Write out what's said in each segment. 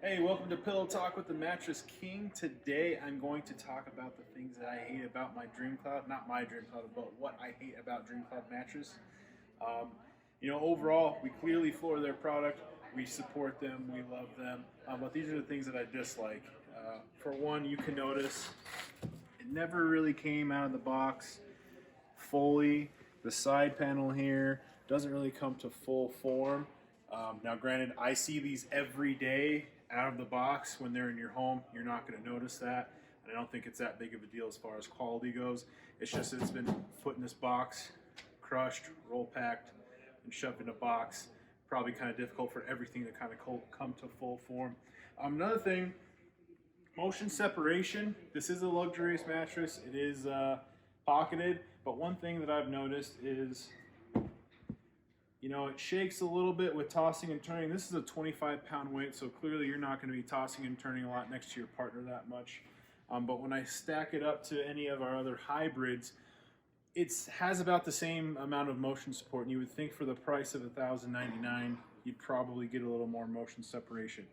Hey, welcome to Pillow Talk with the Mattress King. Today I'm going to talk about the things that I hate about my Dreamcloud, not my Dreamcloud, but what I hate about Dreamcloud Mattress. Overall, we clearly floor their product. We support them, we love them, but these are the things that I dislike. For one, you can notice it never really came out of the box fully. The side panel here doesn't really come to full form. Now granted, I see these every day out of the box when they're in your home. You're not going to notice that, and I don't think it's that big of a deal as far as quality goes. It's just that it's been put in this box, crushed, roll packed, and shoved in a box. Probably kind of difficult for everything to kind of come to full form. Another thing, motion separation. This is a luxurious mattress. It is pocketed, but one thing that I've noticed is it shakes a little bit with tossing and turning. This is a 25-pound weight, so clearly you're not going to be tossing and turning a lot next to your partner that much. But when I stack it up to any of our other hybrids, it has about the same amount of motion support. And you would think for the price of $1,099, you'd probably get a little more motion separation.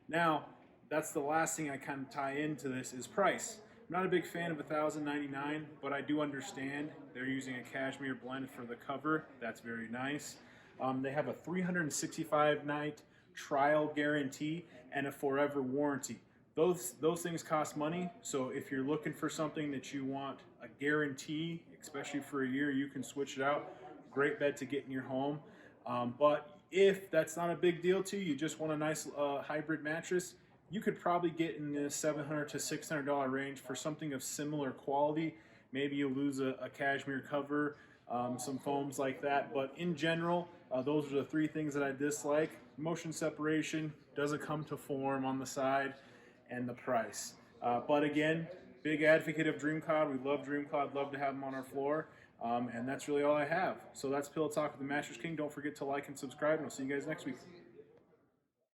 Now, that's the last thing I kind of tie into this is price. I'm not a big fan of $1,099, but I do understand they're using a cashmere blend for the cover. That's very nice. They have a 365-night trial guarantee and a forever warranty. Those things cost money, so if you're looking for something that you want a guarantee, especially for a year, you can switch it out. Great bed to get in your home. But if that's not a big deal to you, you just want a nice hybrid mattress, you could probably get in the $700 to $600 range for something of similar quality. Maybe you lose a cashmere cover, some foams like that, but in general, those are the three things that I dislike. Motion separation, doesn't come to form on the side, and the price. But again, big advocate of Dreamcloud. We love Dreamcloud, love to have them on our floor, and that's really all I have. So that's Pillow Talk with the Mattress King. Don't forget to like and subscribe, and I'll see you guys next week.